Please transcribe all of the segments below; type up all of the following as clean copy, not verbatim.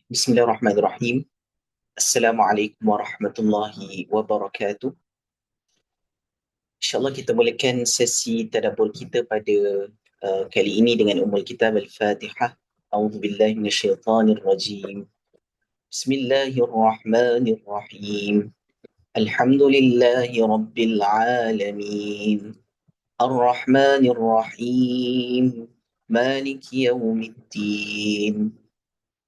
Bismillahirrahmanirrahim. Assalamualaikum warahmatullahi wabarakatuh. InsyaAllah kita mulakan sesi tadabbur kita pada kali ini dengan Ummul Kitab Al-Fatihah. A'udzu billahi minasyaitonir rajim. Bismillahirrahmanirrahim. Alhamdulillahi rabbil alamin. Ar-Rahmanir Rahim. Maliki yaumiddin.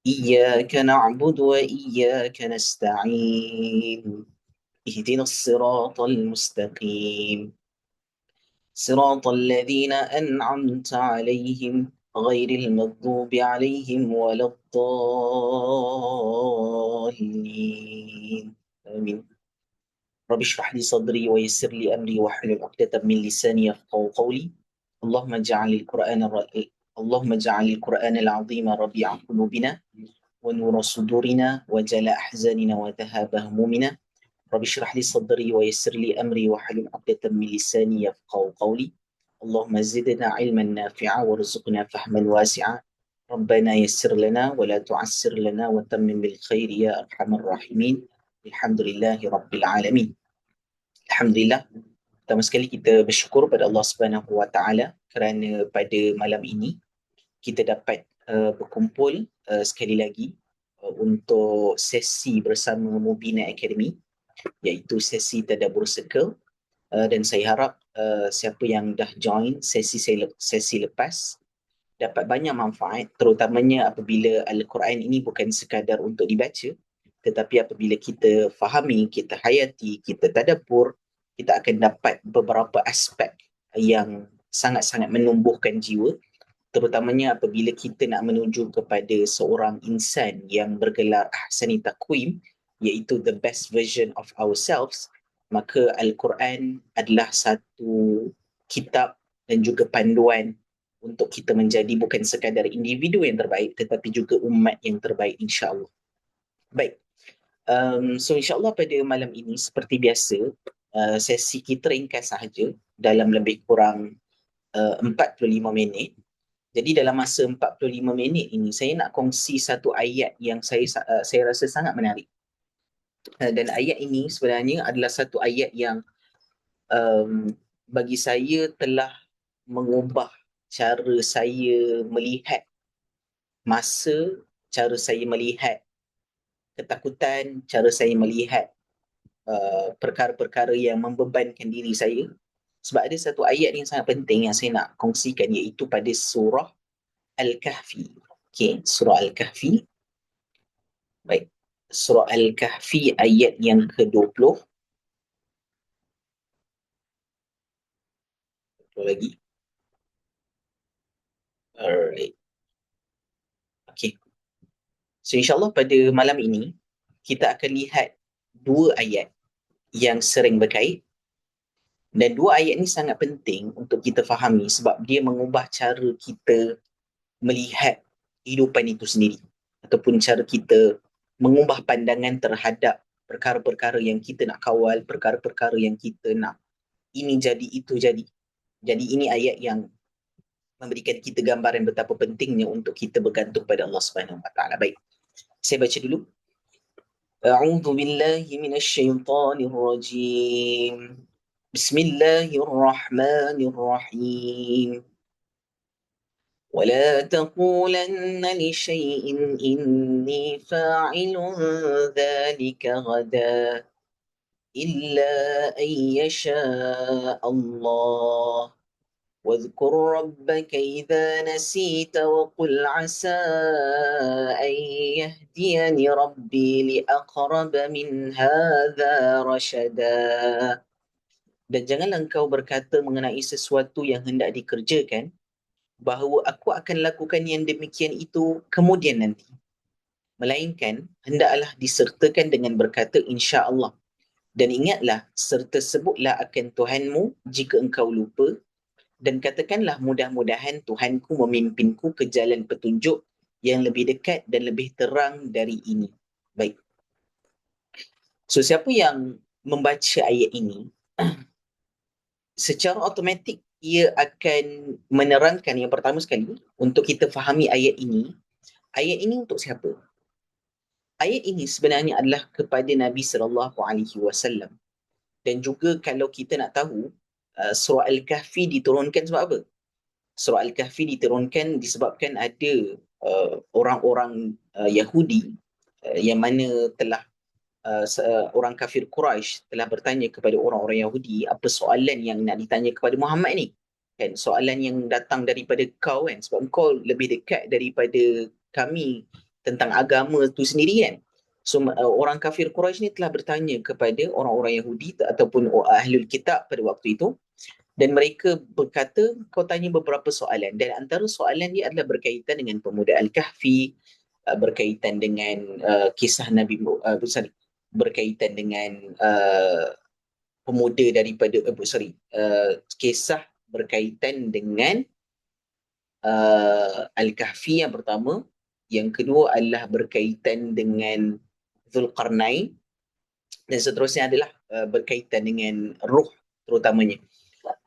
إياك نعبد وإياك نستعين اهدنا الصراط المستقيم صراط الذين أنعمت عليهم غير المغضوب عليهم ولا الضالين آمين رب اشرح لي صدري ويسر لي أمري واحلل عقدة من لساني يفقهوا قولي اللهم اجعل اللهم اجعل القرآن العظيم ربيع قلوبنا ونور صدورنا وجلاء أحزاننا وذهاب همومنا رب اشرح لي صدري ويسر لي أمري واحلل عقدة من لساني يفقهوا قولي اللهم زدنا علما نافعا وارزقنا فهما واسعا ربنا يسر لنا ولا تعسر لنا وتمم بالخير يا أرحم الراحمين الحمد لله رب العالمين. Alhamdulillah, pertama sekali kita bersyukur pada Allah Subhanahu Wa Taala kerana pada malam ini kita dapat berkumpul sekali lagi untuk sesi bersama Mubina Academy, iaitu sesi Tadabbur Circle. Dan saya harap siapa yang dah join sesi lepas dapat banyak manfaat, terutamanya apabila Al-Quran ini bukan sekadar untuk dibaca, tetapi apabila kita fahami, kita hayati, kita tadabbur, kita akan dapat beberapa aspek yang sangat-sangat menumbuhkan jiwa, terutamanya apabila kita nak menuju kepada seorang insan yang bergelar ahsani taqwim, iaitu the best version of ourselves. Maka Al-Quran adalah satu kitab dan juga panduan untuk kita menjadi bukan sekadar individu yang terbaik, tetapi juga umat yang terbaik, insyaAllah. Baik, so insyaAllah pada malam ini seperti biasa, sesi kita ringkas sahaja dalam lebih kurang 45 minit. Jadi dalam masa 45 minit ini saya nak kongsi satu ayat yang saya rasa sangat menarik. Dan ayat ini sebenarnya adalah satu ayat yang bagi saya telah mengubah cara saya melihat masa, cara saya melihat ketakutan, cara saya melihat perkara-perkara yang membebankan diri saya. Sebab ada satu ayat yang sangat penting yang saya nak kongsikan, iaitu pada surah Al-Kahfi. Okay, surah Al-Kahfi. Baik, surah Al-Kahfi ayat yang ke-20. Betul lagi. Alright. Okay. So insyaAllah pada malam ini kita akan lihat dua ayat yang sering berkait, dan dua ayat ni sangat penting untuk kita fahami sebab dia mengubah cara kita melihat kehidupan itu sendiri, ataupun cara kita mengubah pandangan terhadap perkara-perkara yang kita nak kawal, perkara-perkara yang kita nak ini jadi, itu jadi. Jadi ini ayat yang memberikan kita gambaran betapa pentingnya untuk kita bergantung pada Allah Subhanahu Wa Taala. Baik, saya baca dulu. A'udzu billahi minasyaitonir rajim. Bismillahirrahmanirrahim. ولا تقولن لشيء إني فاعل ذلك غدا إلا أن يشاء الله واذكر ربك إذا نسيت وقل عسى أن يهديني ربي لأقرب من هذا رشدا. Dan janganlah engkau berkata mengenai sesuatu yang hendak dikerjakan, bahawa aku akan lakukan yang demikian itu kemudian nanti. Melainkan, hendaklah disertakan dengan berkata insya-Allah. Dan ingatlah, serta sebutlah akan Tuhanmu jika engkau lupa, dan katakanlah mudah-mudahan Tuhanku memimpinku ke jalan petunjuk yang lebih dekat dan lebih terang dari ini. Baik. So, siapa yang membaca ayat ini, secara automatik ia akan menerangkan yang pertama sekali, untuk kita fahami ayat ini untuk siapa? ayat ini sebenarnya adalah kepada Nabi sallallahu alaihi wasallam. Dan juga kalau kita nak tahu, surah Al-Kahfi diturunkan sebab apa? Surah Al-Kahfi diturunkan disebabkan ada orang-orang Yahudi yang mana telah orang kafir Quraisy telah bertanya kepada orang-orang Yahudi, apa soalan yang nak ditanya kepada Muhammad ni? Kan soalan yang datang daripada kau kan, sebab kau lebih dekat daripada kami tentang agama tu sendiri kan. So orang kafir Quraisy ni telah bertanya kepada orang-orang Yahudi ataupun ahlul kitab pada waktu itu, dan mereka berkata kau tanya beberapa soalan, dan antara soalan dia adalah berkaitan dengan pemuda Al-Kahfi, berkaitan dengan kisah Nabi berkaitan dengan pemuda daripada kisah berkaitan dengan Al-Kahfi yang pertama. Yang kedua adalah berkaitan dengan Zulkarnain, dan seterusnya adalah berkaitan dengan ruh terutamanya.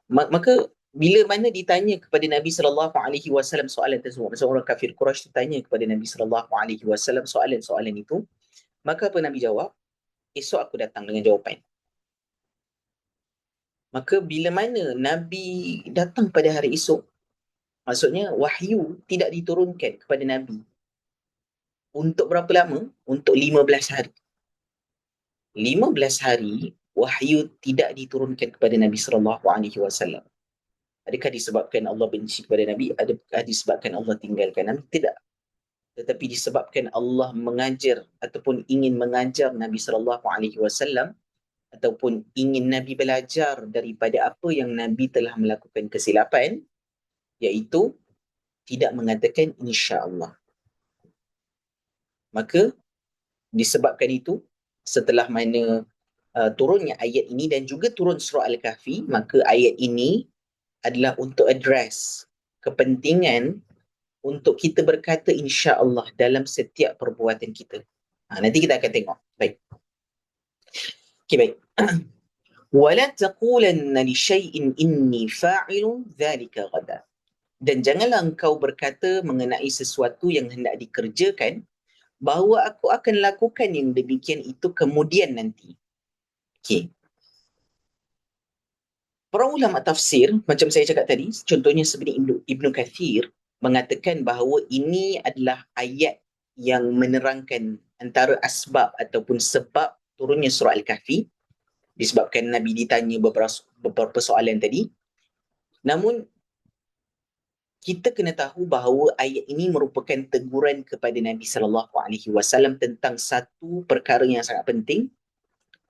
Maka bila mana ditanya kepada Nabi sallallahu alaihi wasallam soalan tersebut, seorang kafir Quraisy ditanya kepada Nabi sallallahu alaihi wasallam soalan-soalan itu, maka apa Nabi jawab? Esok aku datang dengan jawapan. Maka bila mana Nabi datang pada hari esok, maksudnya wahyu tidak diturunkan kepada Nabi untuk berapa lama? Untuk 15 hari. 15 hari wahyu tidak diturunkan kepada Nabi sallallahu alaihi wasallam. Adakah disebabkan Allah benci kepada Nabi? Adakah disebabkan Allah tinggalkan Nabi? Tidak. Tetapi disebabkan Allah mengajar ataupun ingin mengajar Nabi sallallahu alaihi wasallam, ataupun ingin Nabi belajar daripada apa yang Nabi telah melakukan kesilapan, iaitu tidak mengatakan insya-Allah. Maka disebabkan itu, setelah mana turunnya ayat ini dan juga turun surah Al-Kahfi, maka ayat ini adalah untuk address kepentingan untuk kita berkata insya-Allah dalam setiap perbuatan kita. Nanti kita akan tengok. Baik. Okey, baik. Wala taqulanna li syai'in inni fa'ilun dzalika ghadan. Dan janganlah engkau berkata mengenai sesuatu yang hendak dikerjakan bahawa aku akan lakukan yang demikian itu kemudian nanti. Okey. Para ulama tafsir, macam saya cakap tadi, contohnya seperti Ibnu Kathir, mengatakan bahawa ini adalah ayat yang menerangkan antara asbab ataupun sebab turunnya surah Al-Kahfi, disebabkan Nabi ditanya beberapa soalan tadi. Namun, kita kena tahu bahawa ayat ini merupakan teguran kepada Nabi sallallahu alaihi wasallam tentang satu perkara yang sangat penting,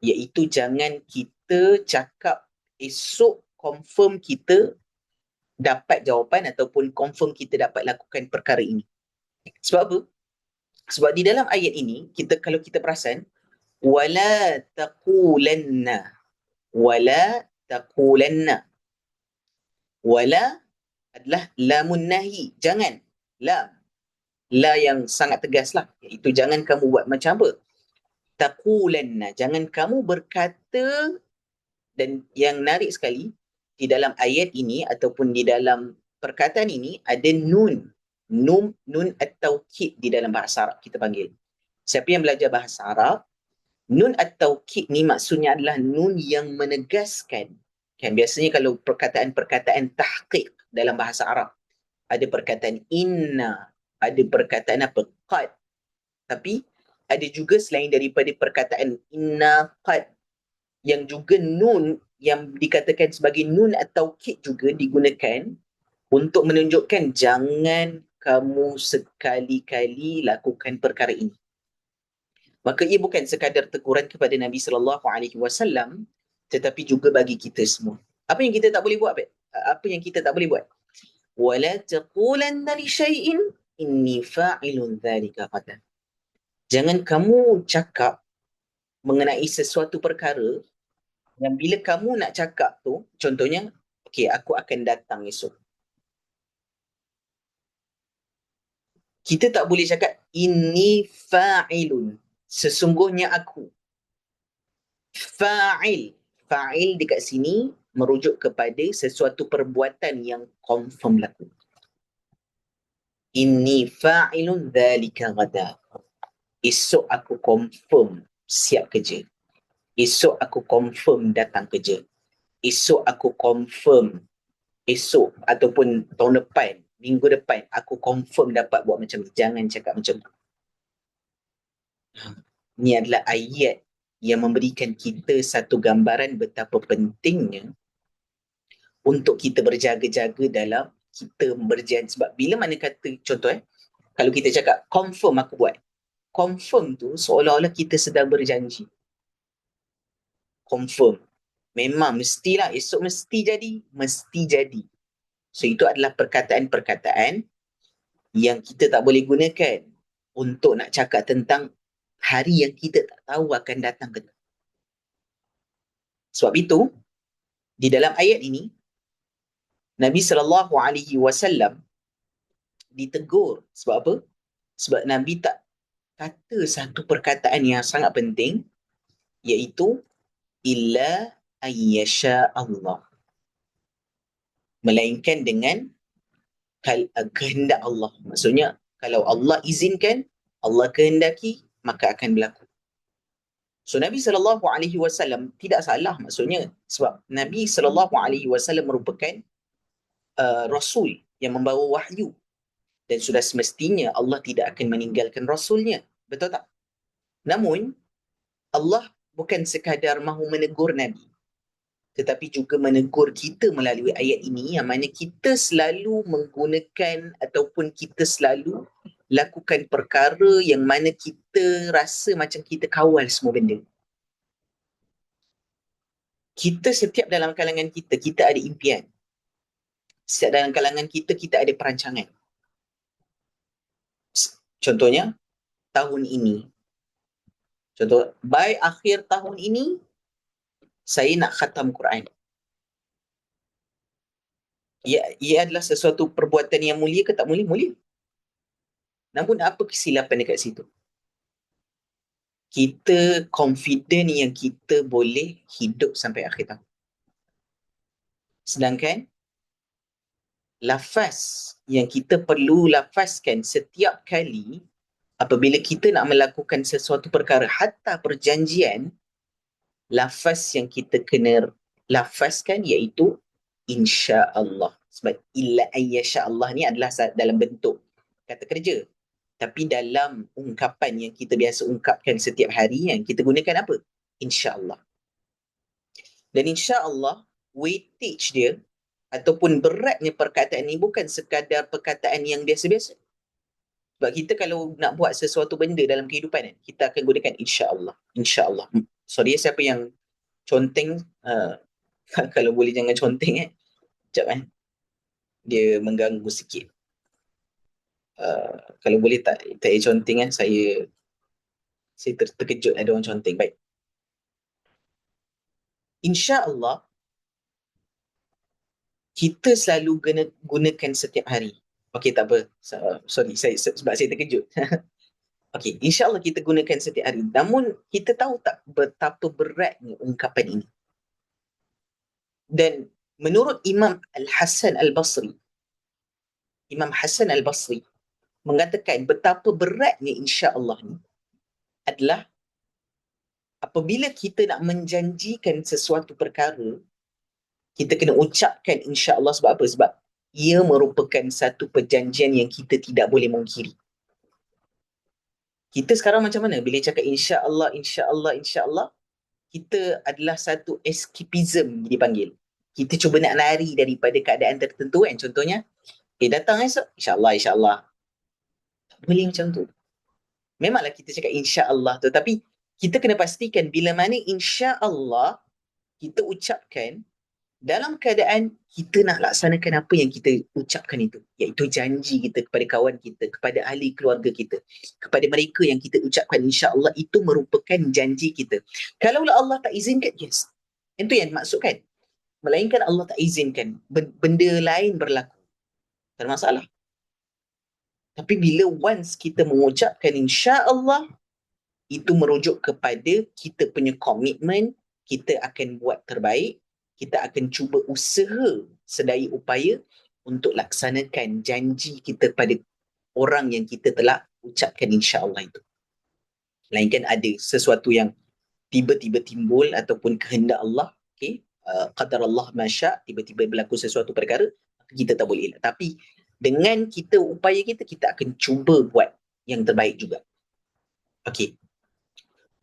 iaitu jangan kita cakap esok confirm kita dapat jawapan ataupun confirm kita dapat lakukan perkara ini. Sebab apa? Sebab di dalam ayat ini, kalau kita perasan, wala taqulanna, wala taqulanna. Wala adalah lamun nahi, jangan. La yang sangat tegaslah, iaitu jangan kamu buat macam apa? Taqulanna, jangan kamu berkata. Dan yang menarik sekali, di dalam ayat ini ataupun di dalam perkataan ini ada nun at-taukid di dalam bahasa Arab kita panggil. Siapa yang belajar bahasa Arab, nun at-taukid ni maksudnya adalah nun yang menegaskan. Kan biasanya kalau perkataan-perkataan tahqiq dalam bahasa Arab, ada perkataan inna, ada perkataan apa? Qad. Tapi ada juga selain daripada perkataan inna, qad, yang juga nun yang dikatakan sebagai nun atau taukid juga digunakan untuk menunjukkan jangan kamu sekali-kali lakukan perkara ini. Maka ia bukan sekadar teguran kepada Nabi sallallahu alaihi wasallam, tetapi juga bagi kita semua. Apa yang kita tak boleh buat? Apa yang kita tak boleh buat? Wala taqulanna li syai'in inni fa'ilun dzalika ghadan. Jangan kamu cakap mengenai sesuatu perkara yang bila kamu nak cakap tu, contohnya, okey, aku akan datang esok. Kita tak boleh cakap, inni fa'ilun, sesungguhnya aku. Fa'il. Fa'il dekat sini merujuk kepada sesuatu perbuatan yang confirm laku. Inni fa'ilun dzalika ghadan. Esok aku confirm siap kerja. Esok aku confirm datang kerja. Esok aku confirm, esok ataupun tahun depan, minggu depan, aku confirm dapat buat macam ni. Jangan cakap macam tu. Ini adalah ayat yang memberikan kita satu gambaran betapa pentingnya untuk kita berjaga-jaga dalam kita berjanji. Sebab bila mana kata, contoh kalau kita cakap confirm aku buat, confirm tu seolah-olah kita sedang berjanji. Confirm. Memang mestilah, esok mesti jadi, mesti jadi. So itu adalah perkataan-perkataan yang kita tak boleh gunakan untuk nak cakap tentang hari yang kita tak tahu akan datang ke tak. Sebab itu, di dalam ayat ini, Nabi SAW ditegur. Sebab apa? Sebab Nabi tak kata satu perkataan yang sangat penting, iaitu illa ayyasha Allah. Melainkan dengan kehendak Allah. Maksudnya, kalau Allah izinkan, Allah kehendaki, maka akan berlaku. So Nabi SAW tidak salah maksudnya, sebab Nabi SAW merupakan Rasul yang membawa wahyu, dan sudah semestinya Allah tidak akan meninggalkan Rasulnya. Betul tak? Namun, Allah bukan sekadar mahu menegur Nabi, tetapi juga menegur kita melalui ayat ini, yang mana kita selalu menggunakan ataupun kita selalu lakukan perkara yang mana kita rasa macam kita kawal semua benda. Kita setiap dalam kalangan kita, kita ada impian. Setiap dalam kalangan kita, kita ada perancangan. Contohnya, tahun ini. Contoh, by akhir tahun ini, saya nak khatam Quran. Ia adalah sesuatu perbuatan yang mulia ke tak mulia? Mulia. Namun apa kesilapan dekat situ? Kita confident yang kita boleh hidup sampai akhir tahun. Sedangkan lafaz yang kita perlu lafazkan setiap kali apabila kita nak melakukan sesuatu perkara, hatta perjanjian, lafaz yang kita kena lafazkan iaitu insya-Allah. Sebab illa ayyasha-Allah ni adalah dalam bentuk kata kerja. Tapi dalam ungkapan yang kita biasa ungkapkan setiap hari, yang kita gunakan apa? Insya-Allah. Dan insya-Allah, weightage dia ataupun beratnya perkataan ni bukan sekadar perkataan yang biasa-biasa. Sebab kita kalau nak buat sesuatu benda dalam kehidupan, kita akan gunakan insya-Allah. Insya-Allah. Sorry, siapa yang conteng, kalau boleh jangan conteng sekejap dia mengganggu sikit. Kalau boleh tak conteng saya terkejut ada orang conteng. Baik. Insya-Allah kita selalu gunakan setiap hari. Okey, tak apa. Sorry, sebab saya terkejut. Okey, insya-Allah kita gunakan setiap hari. Namun kita tahu tak betapa beratnya ungkapan ini. Dan menurut Imam Al-Hasan Al-Basri, Imam Hasan Al-Basri mengatakan betapa beratnya insya-Allah ni adalah apabila kita nak menjanjikan sesuatu perkara, kita kena ucapkan insya-Allah. Sebab apa? Sebab ia merupakan satu perjanjian yang kita tidak boleh mungkiri. Kita sekarang macam mana? Bila cakap insya-Allah, insya-Allah, insya-Allah, kita adalah satu escapism dipanggil. Kita cuba nak lari daripada keadaan tertentu kan. Contohnya, datang esok, insya-Allah, insya-Allah. Tak boleh macam tu. Memanglah kita cakap insya-Allah tu, tapi kita kena pastikan bila mana insya-Allah kita ucapkan dalam keadaan kita nak laksanakan apa yang kita ucapkan itu, iaitu janji kita kepada kawan kita, kepada ahli keluarga kita, kepada mereka yang kita ucapkan insya-Allah, itu merupakan janji kita. Kalaulah Allah tak izinkan, yes, itu yang dimaksudkan. Melainkan Allah tak izinkan, benda lain berlaku, tak ada masalah. Tapi bila once kita mengucapkan insya-Allah, itu merujuk kepada kita punya komitmen, kita akan buat terbaik, kita akan cuba usaha sedaya upaya untuk laksanakan janji kita pada orang yang kita telah ucapkan insya-Allah itu. Melainkan ada sesuatu yang tiba-tiba timbul ataupun kehendak Allah, okay? Qadar Allah masya, tiba-tiba berlaku sesuatu perkara, kita tak boleh elak. Tapi dengan kita upaya kita, kita akan cuba buat yang terbaik juga. Okay.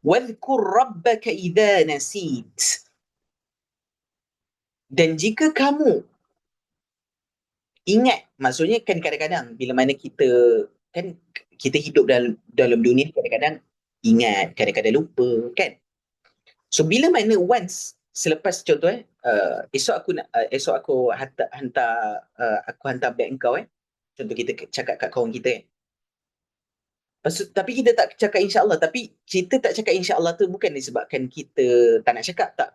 Wadhkur rabbaka idha nasit. Dan jika kamu ingat, maksudnya kan kadang-kadang bila mana kita kan kita hidup dalam dunia, kadang-kadang ingat, kadang-kadang lupa kan. So bila mana once selepas contoh esok aku hantar beg engkau contoh kita cakap kat kawan kita tapi kita tak cakap insya-Allah, tapi kita tak cakap insya-Allah tu bukan disebabkan kita tak nak cakap, tak,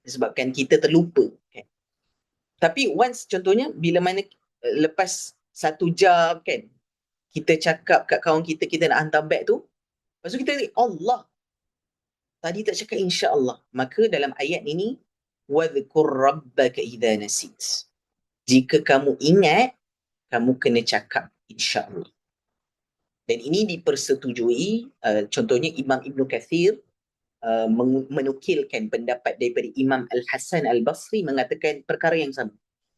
disebabkan kita terlupa kan. Tapi once contohnya bila mana lepas 1 jam kan kita cakap kat kawan kita, kita nak hantar beg tu, lepas tu kita Allah tadi tak cakap insya-Allah, maka dalam ayat ini wadhkur rabbaka idza nasit. Jika kamu ingat, kamu kena cakap insya-Allah. Dan ini dipersetujui, contohnya Imam Ibn Kathir menukilkan pendapat daripada Imam Al-Hasan Al-Basri mengatakan perkara yang sama.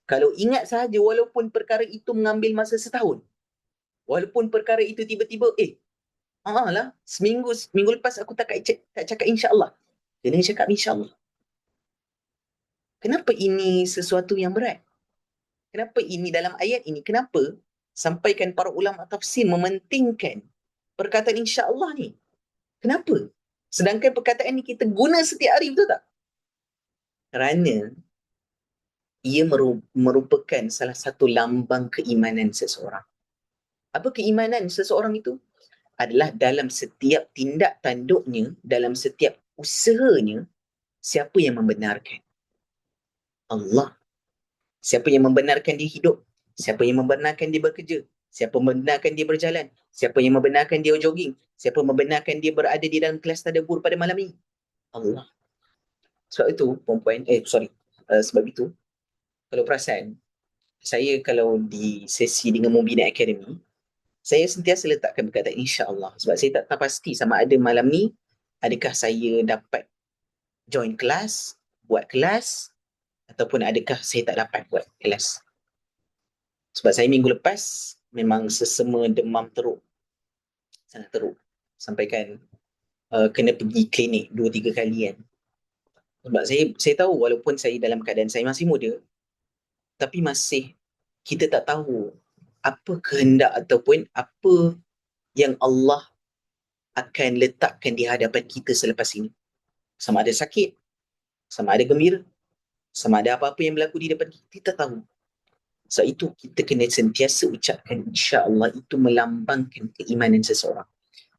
Kalau ingat sahaja walaupun perkara itu mengambil masa setahun, walaupun perkara itu tiba-tiba lah seminggu lepas aku tak cakap insya-Allah, kena cakap insya-Allah. Kenapa ini sesuatu yang berat? Kenapa ini dalam ayat ini? Kenapa sampaikan para ulama tafsir mementingkan perkataan insya-Allah ni? Kenapa? Sedangkan perkataan ni kita guna setiap hari, betul tak? Kerana ia merupakan salah satu lambang keimanan seseorang. Apa keimanan seseorang itu? Adalah dalam setiap tindak tanduknya, dalam setiap usahanya, siapa yang membenarkan? Allah. Siapa yang membenarkan dia hidup? Siapa yang membenarkan dia bekerja? Siapa membenarkan dia berjalan? Siapa yang membenarkan dia jogging? Siapa membenarkan dia berada di dalam kelas tadabbur pada malam ini? Allah. Sebab itu, sebab itu, kalau perasan, saya kalau di sesi dengan Mubina Academy, saya sentiasa letakkan perkataan insya-Allah. Sebab saya tak pasti sama ada malam ni, adakah saya dapat join kelas, buat kelas, ataupun adakah saya tak dapat buat kelas. Sebab saya minggu lepas memang sesama demam teruk. Sangat teruk. Sampai kan kena pergi klinik 2-3 kali kan. Sebab saya tahu walaupun saya dalam keadaan saya masih muda, tapi masih kita tak tahu apa kehendak ataupun apa yang Allah akan letakkan di hadapan kita selepas ini. Sama ada sakit, sama ada gembira, sama ada apa-apa yang berlaku di depan kita, kita tahu. Sebab itu kita kena sentiasa ucapkan insya-Allah, itu melambangkan keimanan seseorang.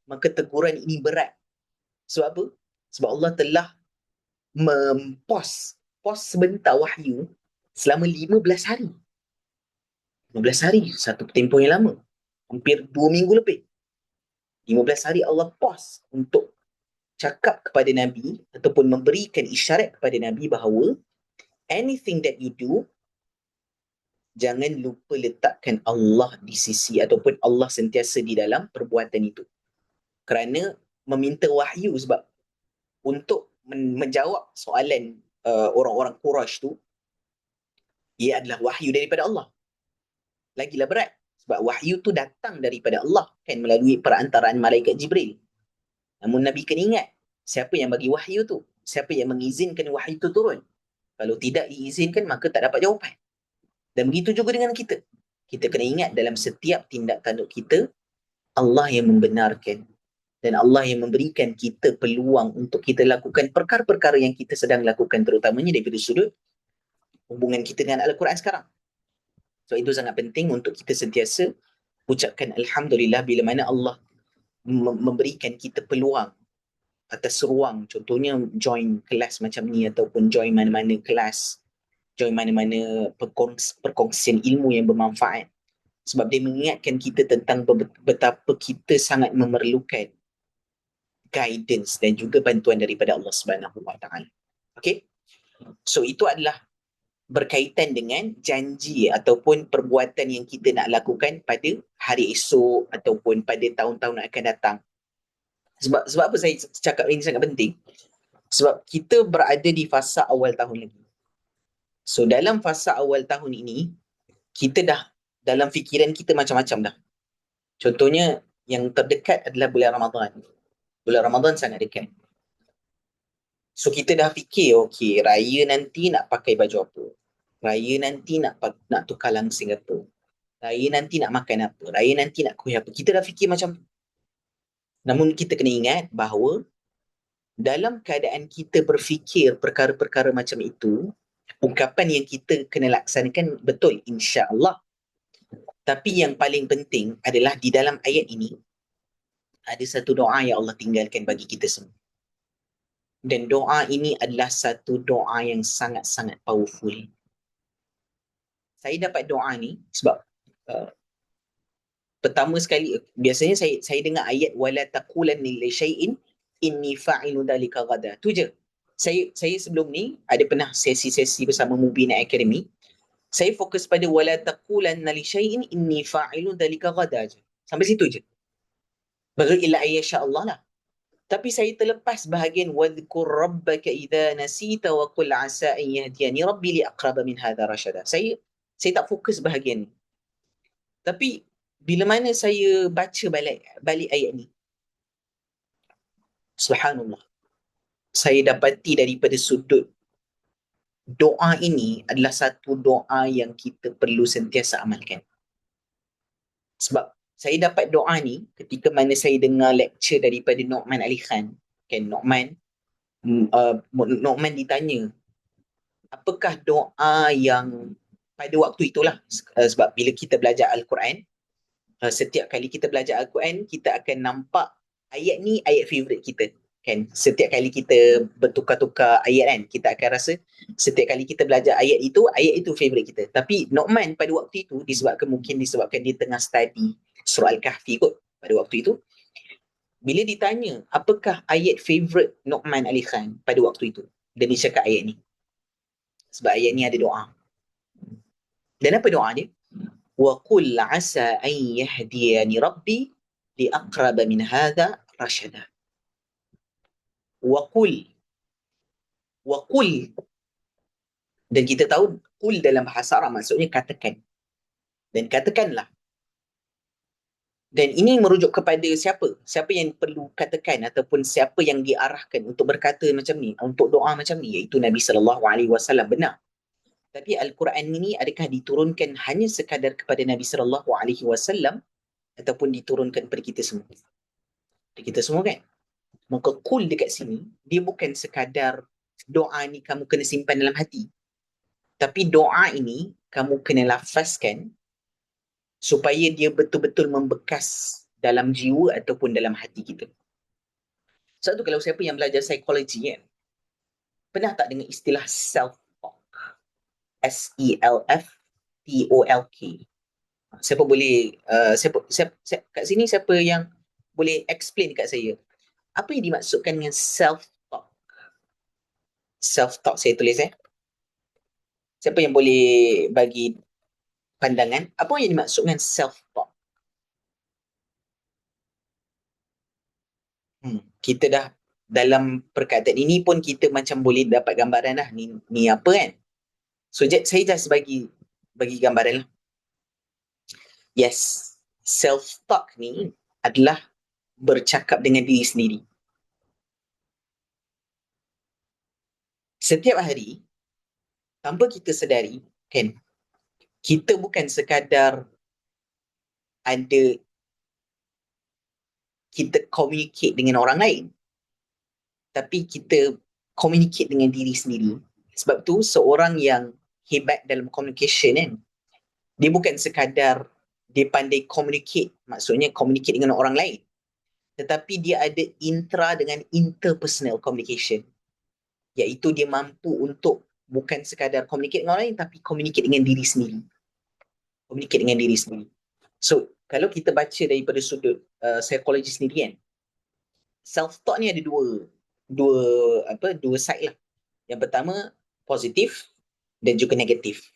Maka teguran ini berat. Sebab apa? Sebab Allah telah pos sebentar wahyu selama 15 hari. 15 hari, satu tempoh yang lama. Hampir 2 minggu lebih. 15 hari Allah pos untuk cakap kepada Nabi ataupun memberikan isyarat kepada Nabi bahawa anything that you do, jangan lupa letakkan Allah di sisi ataupun Allah sentiasa di dalam perbuatan itu. Kerana meminta wahyu sebab untuk menjawab soalan orang-orang Quraisy tu, ia adalah wahyu daripada Allah. Lagilah berat sebab wahyu tu datang daripada Allah kan, melalui perantaraan malaikat Jibril. Namun Nabi kena ingat, siapa yang bagi wahyu tu? Siapa yang mengizinkan wahyu tu turun? Kalau tidak diizinkan, maka tak dapat jawapan. Dan begitu juga dengan kita. Kita kena ingat dalam setiap tindak tanduk kita, Allah yang membenarkan. Dan Allah yang memberikan kita peluang untuk kita lakukan perkara-perkara yang kita sedang lakukan, terutamanya daripada sudut hubungan kita dengan Al-Quran sekarang. So itu sangat penting untuk kita sentiasa ucapkan Alhamdulillah bila mana Allah memberikan kita peluang atas ruang, contohnya join kelas macam ni ataupun join mana-mana kelas, join mana-mana perkongsian ilmu yang bermanfaat. Sebab dia mengingatkan kita tentang betapa kita sangat memerlukan guidance dan juga bantuan daripada Allah Subhanahu Wa Taala. Okay? So itu adalah berkaitan dengan janji ataupun perbuatan yang kita nak lakukan pada hari esok ataupun pada tahun-tahun yang akan datang. Sebab apa saya cakap ini sangat penting? Sebab kita berada di fasa awal tahun lagi. So dalam fasa awal tahun ini, kita dah dalam fikiran kita macam-macam dah. Contohnya yang terdekat adalah bulan Ramadan. Bulan Ramadan sangat dekat. So kita dah fikir, okey, raya nanti nak pakai baju apa? Raya nanti nak tukar langsing apa? Raya nanti nak makan apa? Raya nanti nak kuih apa? Kita dah fikir macam tu. Namun kita kena ingat bahawa dalam keadaan kita berfikir perkara-perkara macam itu, ungkapan yang kita kena laksanakan betul, insya-Allah. Tapi yang paling penting adalah di dalam ayat ini ada satu doa yang Allah tinggalkan bagi kita semua. Dan doa ini adalah satu doa yang sangat-sangat powerful. Saya dapat doa ni sebab pertama sekali, biasanya saya dengar ayat wala taqulanna li syai'in inni fa'ilu dzalika ghada. Tu je. Saya sebelum ni ada pernah sesi-sesi bersama Mubina Academy. Saya fokus pada wala taqulanna li syai'in inni fa'ilu dzalika ghada je. Sampai situ je. Baru illa ayyasha-Allah lah. Tapi saya terlepas bahagian wadhkur rabbaka idza nasita wa qul asa an yahdiyani rabbi li aqraba min hadha rashada. Saya tak fokus bahagian ni. Tapi bila mana saya baca balik ayat ni, subhanallah, saya dapati daripada sudut doa ini adalah satu doa yang kita perlu sentiasa amalkan. Sebab saya dapat doa ni ketika mana saya dengar lecture daripada Nu'man Ali Khan. Kan, Nu'man ditanya, apakah doa yang pada waktu itulah, sebab bila kita belajar Al-Quran, setiap kali kita belajar Al-Quran, kita akan nampak ayat ni ayat favourite kita. Kan? Setiap kali kita bertukar-tukar ayat kan, kita akan rasa setiap kali kita belajar ayat itu favourite kita. Tapi Nu'man pada waktu itu, disebabkan dia tengah study surah Al-Kahfi kot pada waktu itu, bila ditanya apakah ayat favourite Nu'man Ali Khan pada waktu itu, dan dia cakap ayat ni. Sebab ayat ni ada doa. Dan apa doa dia? Wa qul asa an yahdiyani rabbi li aqraba min hadha rashada. Wa qul. Dan kita tahu qul dalam bahasa Arab maksudnya katakan. Dan katakanlah. Dan ini merujuk kepada siapa? Siapa yang perlu katakan ataupun siapa yang diarahkan untuk berkata macam ni, untuk doa macam ni, iaitu Nabi SAW. Benar. Tapi Al-Quran ini adakah diturunkan hanya sekadar kepada Nabi SAW ataupun diturunkan kepada kita semua? Kepada kita semua kan? Maka qul dekat sini, dia bukan sekadar doa ni kamu kena simpan dalam hati. Tapi doa ini kamu kena lafazkan supaya dia betul-betul membekas dalam jiwa ataupun dalam hati kita. Sebab tu kalau siapa yang belajar psikologi kan, pernah tak dengar istilah self-talk? S-E-L-F-T-O-L-K. Siapa boleh, kat sini siapa yang boleh explain kat saya? Apa yang dimaksudkan dengan self-talk? Self-talk saya tulis Siapa yang boleh bagi pandangan? Apa yang dimaksud dengan self-talk? Kita dah dalam perkataan ini pun kita macam boleh dapat gambaran dah ni apa kan. So saya just bagi gambaran lah. Yes, self-talk ni adalah bercakap dengan diri sendiri. Setiap hari, tanpa kita sedari, kan, kita bukan sekadar ada kita communicate dengan orang lain, tapi kita communicate dengan diri sendiri. Sebab tu seorang yang hebat dalam communication kan, dia bukan sekadar dia pandai communicate, maksudnya communicate dengan orang lain, tetapi dia ada intra dengan interpersonal communication, iaitu dia mampu untuk bukan sekadar communicate dengan orang lain, tapi communicate dengan diri sendiri. Communicate dengan diri sendiri. So, kalau kita baca daripada sudut psikologi sendiri kan, self-talk ni ada dua side lah. Yang pertama, positif. dan juga negatif.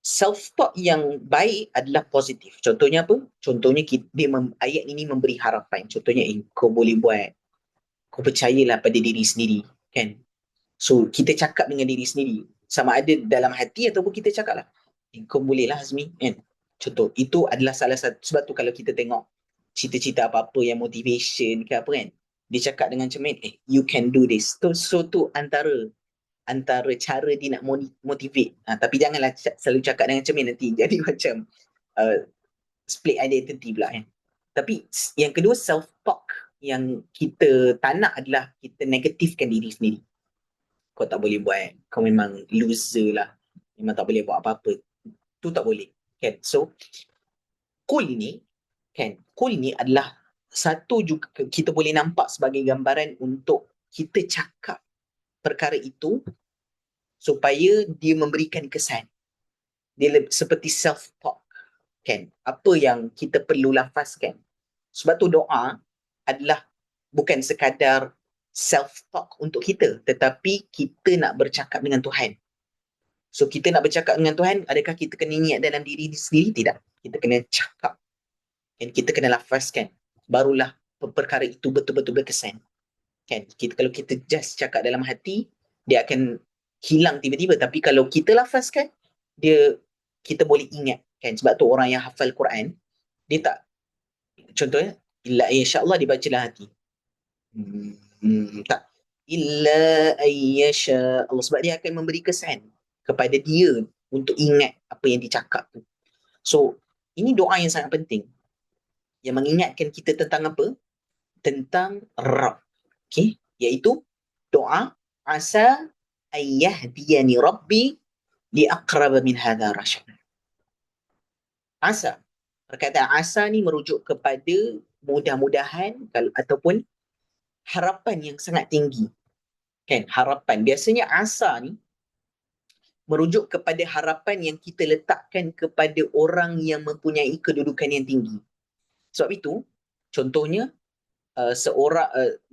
Self-talk yang baik adalah positif. Contohnya apa? Contohnya ayat ini memberi harapan. Contohnya, kau boleh buat. Kau percayalah pada diri sendiri. Kan? So, kita cakap dengan diri sendiri. Sama ada dalam hati ataupun kita cakap lah. Kau boleh lah Azmi. Kan? Contoh, itu adalah salah satu. Sebab tu kalau kita tengok cita-cita apa-apa yang motivation ke apa kan, dia cakap dengan cermin, you can do this. So tu antara cara dia nak motivate. Tapi janganlah selalu cakap dengan cermin, nanti jadi macam uh, split identity pula kan. Tapi yang kedua, self-talk yang kita tak nak adalah kita negatifkan diri sendiri. Kau tak boleh buat, kau memang loser lah, memang tak boleh buat apa-apa. Tu tak boleh. Kan? So, Qul ni adalah satu juga kita boleh nampak sebagai gambaran untuk kita cakap perkara itu supaya dia memberikan kesan. Dia seperti self-talk. Kan? Apa yang kita perlu lafazkan. Sebab tu doa adalah bukan sekadar self-talk untuk kita, tetapi kita nak bercakap dengan Tuhan. So kita nak bercakap dengan Tuhan, adakah kita kena niat dalam diri sendiri? Tidak. Kita kena cakap. Dan kita kena lafazkan. Barulah perkara itu betul-betul berkesan. Kan? Kalau kita just cakap dalam hati, dia akan hilang tiba-tiba. Tapi kalau kita lafazkan, kita boleh ingat. Kan? Sebab tu orang yang hafal Quran, dia tak, contohnya, illa insyaAllah dibaca dalam hati. Tak. Illa ayyasha Allah. Sebab dia akan memberi kesan kepada dia untuk ingat apa yang dicakap tu. So, ini doa yang sangat penting. Yang mengingatkan kita tentang apa? Tentang Rabb. Okay? Iaitu doa asa ayyahdiyani rabbi liaqraba min hadha rashad. Asa. Perkataan asa ni merujuk kepada mudah-mudahan ataupun harapan yang sangat tinggi. Kan? Harapan. Biasanya asa ni merujuk kepada harapan yang kita letakkan kepada orang yang mempunyai kedudukan yang tinggi. Sebab itu, contohnya,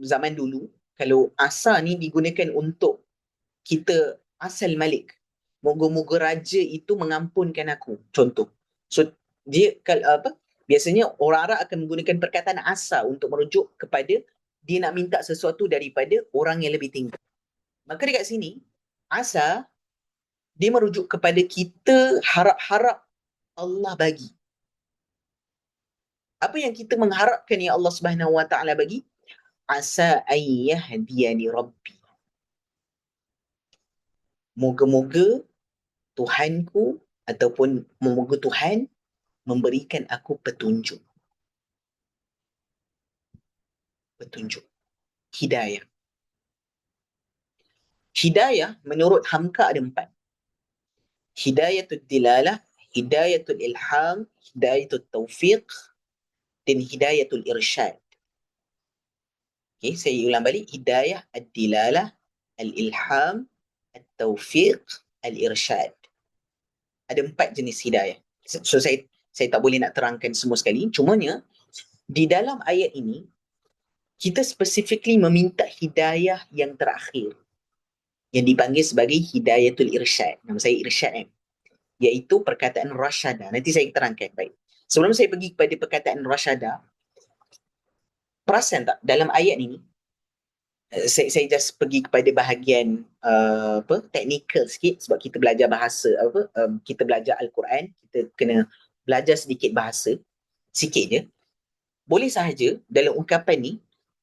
zaman dulu, kalau asa ni digunakan untuk kita asal malik. Moga-moga raja itu mengampunkan aku. Contoh. So, biasanya orang Arab akan menggunakan perkataan asa untuk merujuk kepada dia nak minta sesuatu daripada orang yang lebih tinggi. Maka dekat sini, asa dia merujuk kepada kita harap-harap Allah bagi. Apa yang kita mengharapkan yang Allah Subhanahu Wa Taala bagi? Asa ayyahdiyani rabbi. Moga-moga Tuhanku ataupun moga Tuhan memberikan aku petunjuk. Petunjuk. Hidayah. Hidayah menurut Hamka ada 4. Hidayatul dilalah, hidayatul ilham, hidayatul taufiq, dan hidayatul irsyad. Okay, saya ulang balik. Hidayah, ad-dilalah, al-ilham, al-taufiq, al-irsyad. Ada 4 jenis hidayah. So saya tak boleh nak terangkan semua sekali. Cumanya, di dalam ayat ini, kita specifically meminta hidayah yang terakhir. Yang dipanggil sebagai hidayatul irsyad. Nama saya irsyad kan. Iaitu perkataan rasyada. Nanti saya terangkan. Baik. Sebelum saya pergi kepada perkataan rasyada, perasan tak dalam ayat ini, saya just pergi kepada bahagian technical sikit sebab kita belajar bahasa kita belajar Al-Quran, kita kena belajar sedikit bahasa, sikit je. Boleh sahaja dalam ungkapan ni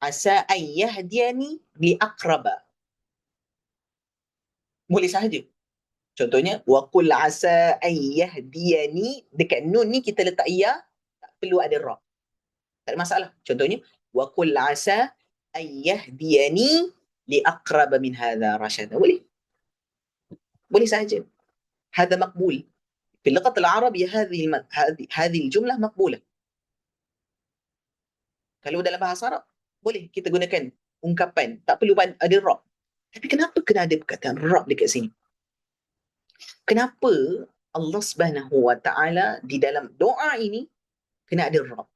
asa ayyahdiani li aqraba. Boleh sahaja. Contohnya wa qul asa ayyahdiani, dekat nun ni kita letak ya, tak perlu ada ra. Tak ada masalah. Contohnya wa qul asa ayyahdiyani liaqraba min hadha rashada. boleh sahaja. Hadha maqbul. Fi al-lughat al-arabiyah hadhihi al-jumlah maqbulah. Kalau dalam bahasa Arab boleh kita gunakan ungkapan, tak perlu ada ra. Tapi kenapa kena ada perkataan ra dekat sini? Kenapa Allah Subhanahu Wa Taala di dalam doa ini kena ada ra?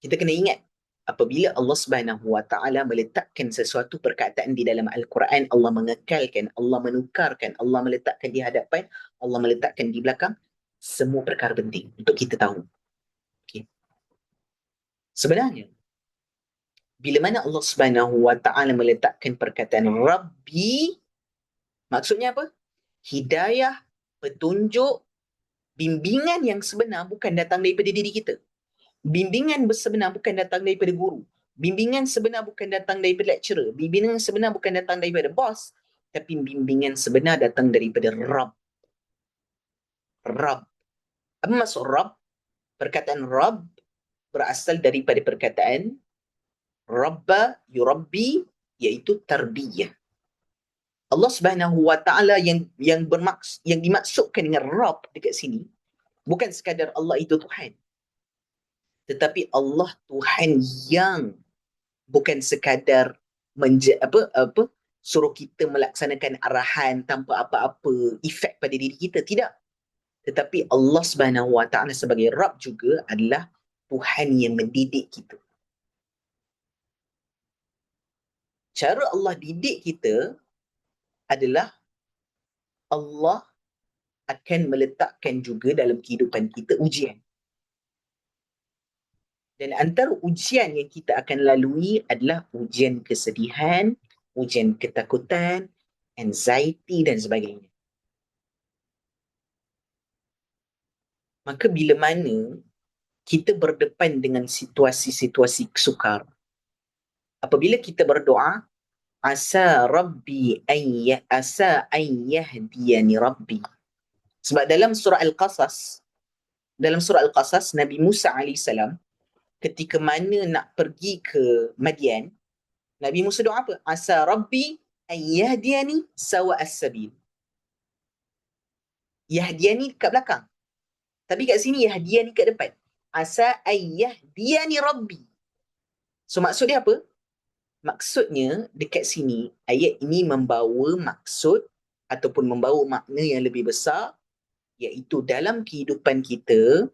Kita kena ingat Apabila Allah Subhanahu Wa Taala meletakkan sesuatu perkataan di dalam Al-Quran, Allah mengekalkan, Allah menukarkan, Allah meletakkan di hadapan, Allah meletakkan di belakang, semua perkara penting untuk kita tahu. Okay. Sebenarnya, bila mana Allah Subhanahu Wa Taala meletakkan perkataan Rabbi, maksudnya apa? Hidayah, petunjuk, bimbingan yang sebenar bukan datang daripada diri kita. Bimbingan sebenar bukan datang daripada guru. Bimbingan sebenar bukan datang daripada lecturer. Bimbingan sebenar bukan datang daripada bos. Tapi bimbingan sebenar datang daripada Rabb. Rabb. Apa maksud Rabb? Perkataan Rabb berasal daripada perkataan Rabba yurabbi, iaitu tarbiyah. Allah Subhanahu Wa Taala yang dimaksudkan dengan Rabb dekat sini bukan sekadar Allah itu Tuhan. Tetapi Allah Tuhan yang bukan sekadar suruh kita melaksanakan arahan tanpa apa-apa efek pada diri kita, tidak. Tetapi Allah Subhanahu Wa Taala sebagai Rabb juga adalah Tuhan yang mendidik kita. Cara Allah didik kita adalah Allah akan meletakkan juga dalam kehidupan kita ujian. Dan antara ujian yang kita akan lalui adalah ujian kesedihan, ujian ketakutan, anxiety dan sebagainya. Maka bila mana kita berdepan dengan situasi-situasi sukar, apabila kita berdoa, asa ayyahdiyani rabbi. Sebab dalam surah Al-Qasas, Nabi Musa AS, ketika mana nak pergi ke Madian, Nabi Musa doa apa? Asa rabbi ayyahdiyani sawa as-sabil. Yahdiyani kat belakang. Tapi kat sini yahdiyani kat depan. Asa ayyahdiyani rabbi. So maksud dia apa? Maksudnya dekat sini ayat ini membawa maksud ataupun membawa makna yang lebih besar, iaitu dalam kehidupan kita,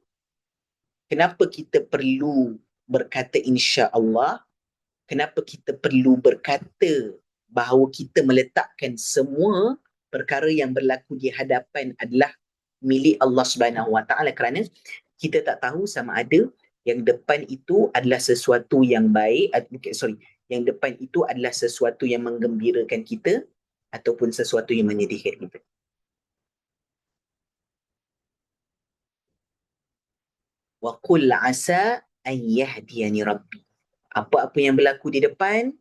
kenapa kita perlu berkata insya-Allah? Kenapa kita perlu berkata bahawa kita meletakkan semua perkara yang berlaku di hadapan adalah milik Allah Subhanahu Wa Taala, kerana kita tak tahu sama ada yang depan itu adalah sesuatu yang baik, yang depan itu adalah sesuatu yang menggembirakan kita ataupun sesuatu yang menyedihkan kita. Wa qul asa an yahdiyani rabbi. Apa-apa yang berlaku di depan,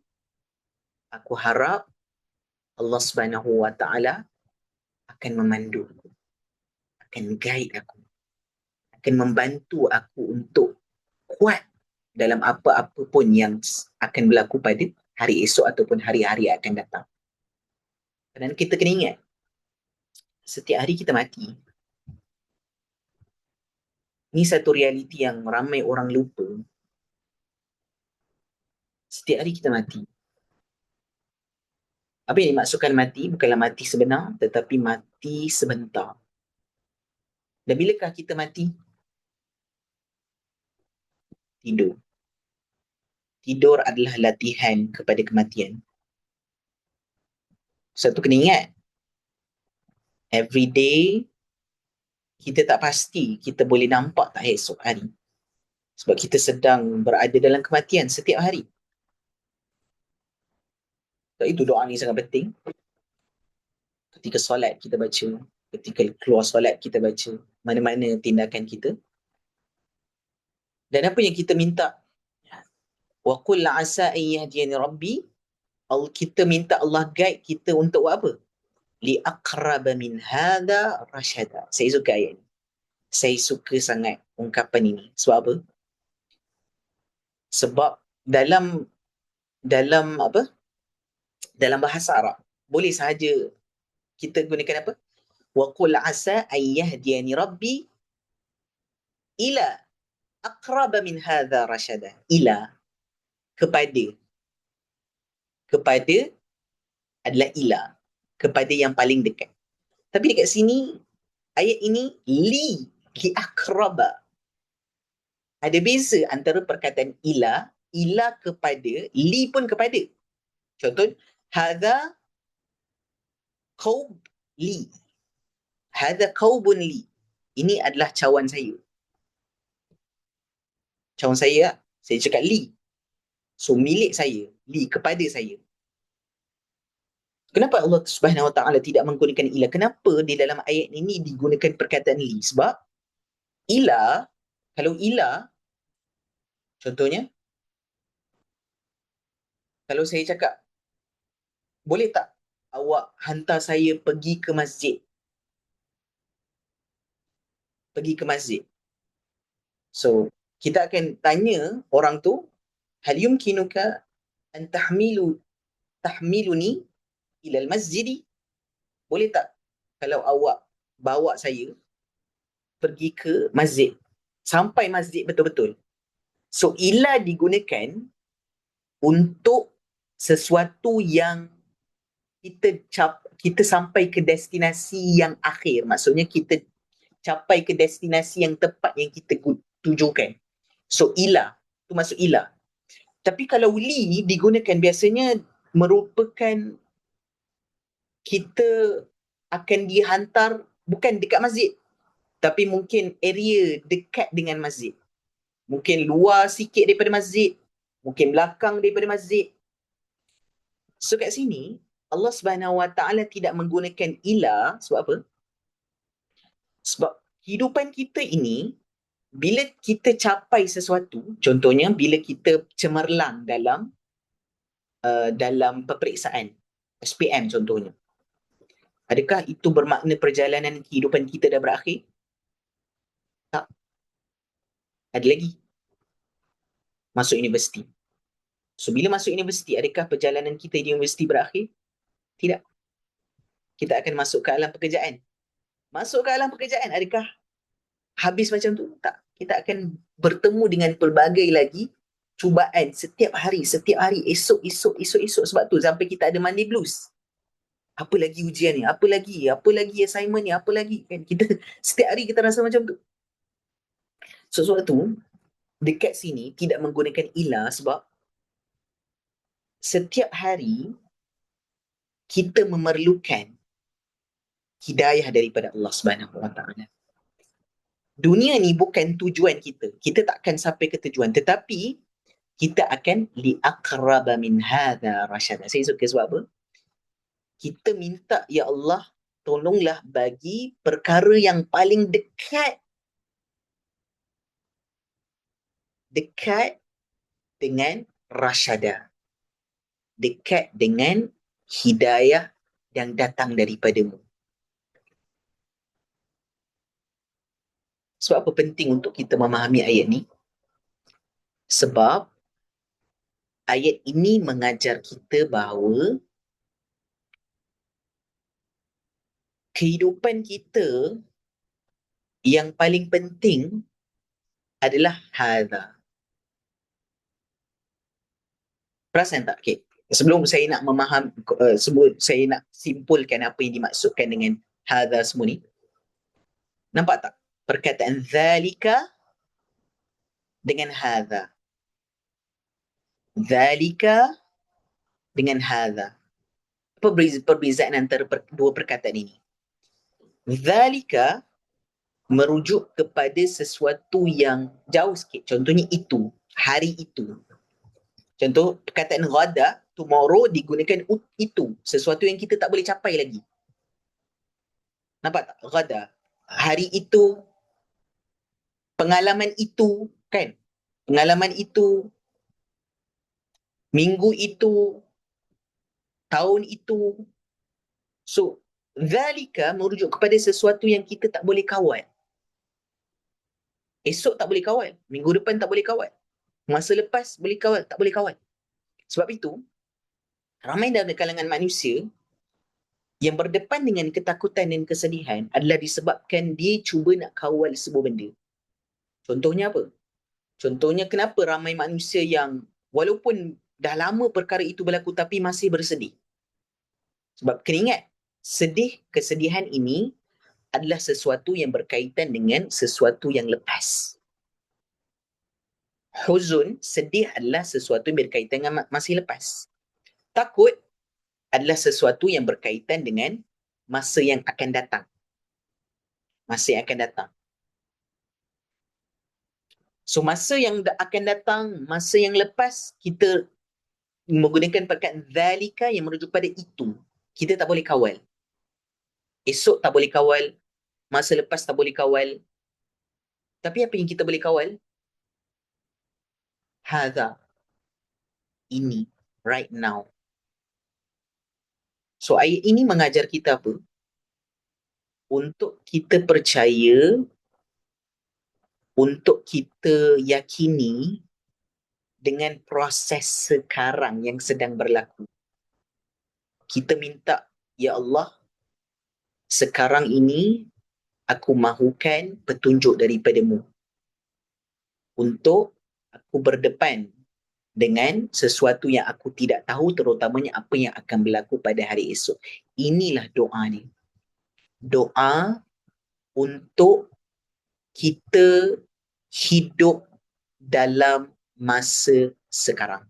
aku harap Allah Subhanahu Wa Taala akan memandu aku, akan guide aku, akan membantu aku untuk kuat dalam apa-apa pun yang akan berlaku pada hari esok ataupun hari-hari yang akan datang. Dan kita kena ingat, setiap hari kita mati. Ini satu realiti yang ramai orang lupa. Setiap hari kita mati. Apa yang dimaksudkan mati? Bukanlah mati sebenar, tetapi mati sebentar. Dan bilakah kita mati? Tidur. Tidur adalah latihan kepada kematian. Satu kena ingat, every day kita tak pasti kita boleh nampak tak esok hari. Sebab kita sedang berada dalam kematian setiap hari. Sebab itu doa ni sangat penting. Ketika solat kita baca, ketika keluar solat kita baca, mana-mana tindakan kita. Dan apa yang kita minta? Wa qul asa an yahdiyani rabbi. Kita minta Allah guide kita untuk buat apa? Li aqraba min hadha rasyada. Saya suka ayat ni. Saya suka sangat ungkapan ini. Sebab apa? Sebab dalam bahasa Arab boleh sahaja kita gunakan apa? Wa qul asa an yahdiyani rabbi ila aqraba min hadha rasyada. Ila, kepada adalah ila, kepada yang paling dekat. Tapi dekat sini ayat ini li aqraba. Ada beza antara perkataan ila ila kepada, li pun kepada. Contoh, hadha qaub li. Hadha qaubun li. Ini adalah cawan saya. Cawan saya lah. Saya cakap li. So, milik saya. Li, kepada saya. Kenapa Allah Subhanahu Wa Taala tidak menggunakan ila? Kenapa di dalam ayat ini digunakan perkataan li? Sebab ila, kalau ila, contohnya, kalau saya cakap, boleh tak awak hantar saya pergi ke masjid? Pergi ke masjid. So, kita akan tanya orang tu, hal yumkinuka an tahmiluni ila al-masjidi? Boleh tak kalau awak bawa saya pergi ke masjid? Sampai masjid betul-betul. So, ila digunakan untuk sesuatu yang kita sampai ke destinasi yang akhir. Maksudnya kita capai ke destinasi yang tepat yang kita tujukan. So, ila. Itu maksud ila. Tapi kalau li digunakan biasanya merupakan kita akan dihantar bukan dekat masjid, tapi mungkin area dekat dengan masjid. Mungkin luar sikit daripada masjid, mungkin belakang daripada masjid. So kat sini, Allah Subhanahu Wa Taala tidak menggunakan ila sebab apa? Sebab kehidupan kita ini, bila kita capai sesuatu, contohnya bila kita cemerlang dalam peperiksaan, SPM contohnya. Adakah itu bermakna perjalanan kehidupan kita dah berakhir? Tak. Ada lagi. Masuk universiti. So, bila masuk universiti, adakah perjalanan kita di universiti berakhir? Tidak. Kita akan masuk ke alam pekerjaan. Masuk ke alam pekerjaan, adakah habis macam tu? Tak. Kita akan bertemu dengan pelbagai lagi cubaan setiap hari, esok. Sebab tu sampai kita ada Monday blues. Apa lagi ujian ni? Apa lagi assignment ni? Apa lagi? Kan? Kita setiap hari kita rasa macam tu. So, sebab tu, dekat sini tidak menggunakan ila sebab setiap hari kita memerlukan hidayah daripada Allah Subhanahu Wa Taala. Dunia ni bukan tujuan kita. Kita takkan sampai ke tujuan. Tetapi, kita akan li'aqraba min hadha rasyada. Saya suka sebab apa? Kita minta, ya Allah, tolonglah bagi perkara yang paling dekat dengan rasyada. Dekat dengan hidayah yang datang daripadamu. Sebab apa penting untuk kita memahami ayat ni? Sebab ayat ini mengajar kita bahawa kehidupan kita yang paling penting adalah hadha. Perasan tak? Okay. Sebelum saya nak saya nak simpulkan apa yang dimaksudkan dengan hadha semua ni. Nampak tak? Perkataan dhalika dengan hadha. Dhalika dengan hadha. Apa perbezaan antara dua perkataan ini? Dhalika merujuk kepada sesuatu yang jauh sikit. Contohnya itu, hari itu. Contoh perkataan ghada, tomorrow digunakan itu, sesuatu yang kita tak boleh capai lagi. Nampak tak? Ghada, hari itu, pengalaman itu, kan? Pengalaman itu, minggu itu, tahun itu. So, dhalika merujuk kepada sesuatu yang kita tak boleh kawal. Esok tak boleh kawal, minggu depan tak boleh kawal, masa lepas boleh kawal, tak boleh kawal. Sebab itu, ramai dalam kalangan manusia yang berdepan dengan ketakutan dan kesedihan adalah disebabkan dia cuba nak kawal sebuah benda. Contohnya apa? Contohnya kenapa ramai manusia yang walaupun dah lama perkara itu berlaku tapi masih bersedih? Sebab kena ingat, kesedihan ini adalah sesuatu yang berkaitan dengan sesuatu yang lepas. Huzun, sedih adalah sesuatu yang berkaitan dengan masa yang lepas. Takut adalah sesuatu yang berkaitan dengan masa yang akan datang. Masa yang akan datang. So masa yang akan datang, masa yang lepas, kita menggunakan perkataan zalika yang merujuk pada itu. Kita tak boleh kawal. Esok tak boleh kawal, masa lepas tak boleh kawal. Tapi apa yang kita boleh kawal? Hadha, ini, right now. So ayat ini mengajar kita apa? Untuk kita percaya, untuk kita yakini dengan proses sekarang yang sedang berlaku. Kita minta, ya Allah, sekarang ini aku mahukan petunjuk daripada-Mu untuk aku berdepan dengan sesuatu yang aku tidak tahu, terutamanya apa yang akan berlaku pada hari esok. Inilah doa ni. Doa untuk kita hidup dalam masa sekarang.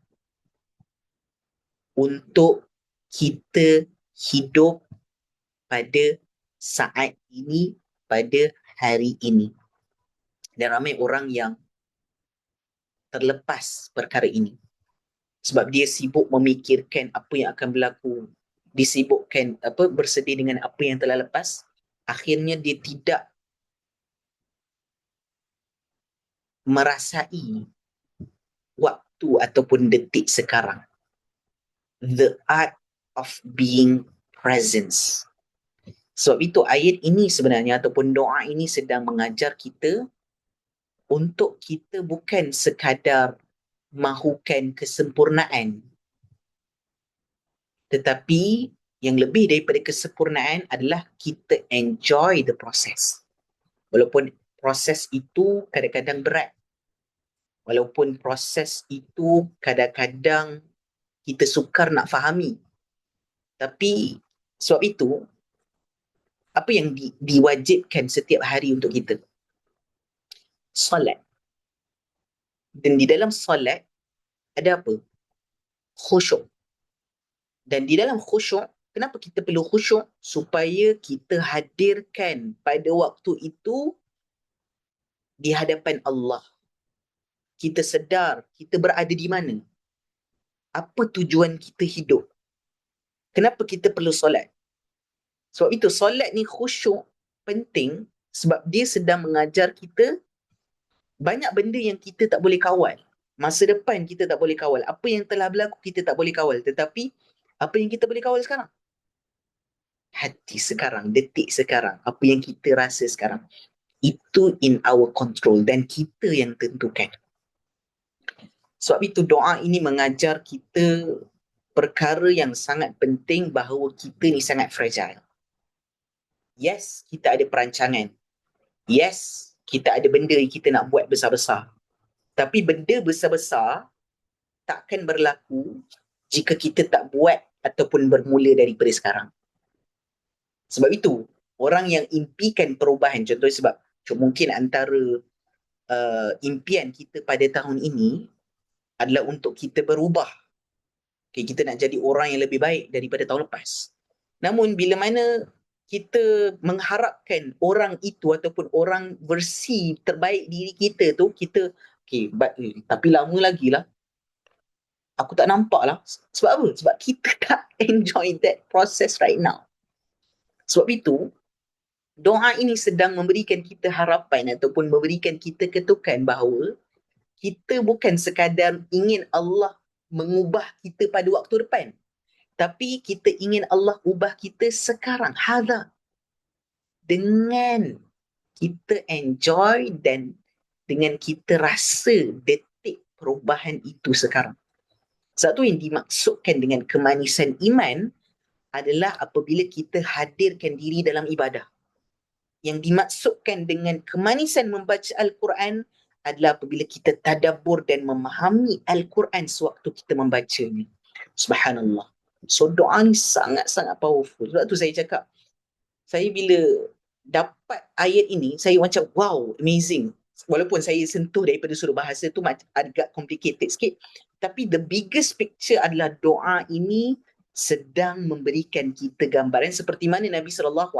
Untuk kita hidup pada saat ini, pada hari ini. Dan ramai orang yang terlepas perkara ini. Sebab dia sibuk memikirkan apa yang akan berlaku. Disibukkan bersedih dengan apa yang telah lepas. Akhirnya dia tidak merasai waktu ataupun detik sekarang. The art of being presence. Sebab itu ayat ini sebenarnya ataupun doa ini sedang mengajar kita untuk kita bukan sekadar mahukan kesempurnaan, tetapi yang lebih daripada kesempurnaan adalah kita enjoy the process. Walaupun proses itu kadang-kadang berat, walaupun proses itu kadang-kadang kita sukar nak fahami, tapi sebab itu apa yang diwajibkan setiap hari untuk kita? Solat. Dan di dalam solat ada apa? Khusyuk. Dan di dalam khusyuk, kenapa kita perlu khusyuk? Supaya kita hadirkan pada waktu itu di hadapan Allah. Kita sedar kita berada di mana. Apa tujuan kita hidup? Kenapa kita perlu solat? Sebab itu solat ni khusyuk penting sebab dia sedang mengajar kita banyak benda yang kita tak boleh kawal. Masa depan kita tak boleh kawal. Apa yang telah berlaku kita tak boleh kawal. Tetapi apa yang kita boleh kawal sekarang? Hati sekarang, detik sekarang. Apa yang kita rasa sekarang. Itu in our control dan kita yang tentukan. Sebab itu doa ini mengajar kita perkara yang sangat penting bahawa kita ni sangat fragile. Yes, kita ada perancangan. Yes, kita ada benda yang kita nak buat besar-besar. Tapi benda besar-besar takkan berlaku jika kita tak buat ataupun bermula daripada sekarang. Sebab itu, orang yang impikan perubahan, contohnya sebab mungkin antara impian kita pada tahun ini adalah untuk kita berubah. Okay, kita nak jadi orang yang lebih baik daripada tahun lepas. Namun bila mana kita mengharapkan orang itu ataupun orang versi terbaik diri kita tu, kita tapi lama lagi lah. Aku tak nampak lah. Sebab apa? Sebab kita tak enjoy that process right now. Sebab itu, doa ini sedang memberikan kita harapan ataupun memberikan kita ketukan bahawa kita bukan sekadar ingin Allah mengubah kita pada waktu depan. Tapi kita ingin Allah ubah kita sekarang. Hadha. Dengan kita enjoy dan dengan kita rasa detik perubahan itu sekarang. Satu yang dimaksudkan dengan kemanisan iman adalah apabila kita hadirkan diri dalam ibadah. Yang dimaksudkan dengan kemanisan membaca Al-Quran adalah apabila kita tadabbur dan memahami Al-Quran sewaktu kita membacanya. Subhanallah. So doa ni sangat-sangat powerful. Sebab tu saya cakap, saya bila dapat ayat ini, saya macam wow, amazing. walaupun saya sentuh daripada sudut bahasa tu agak complicated sikit, tapi the biggest picture adalah doa ini sedang memberikan kita gambaran seperti mana Nabi SAW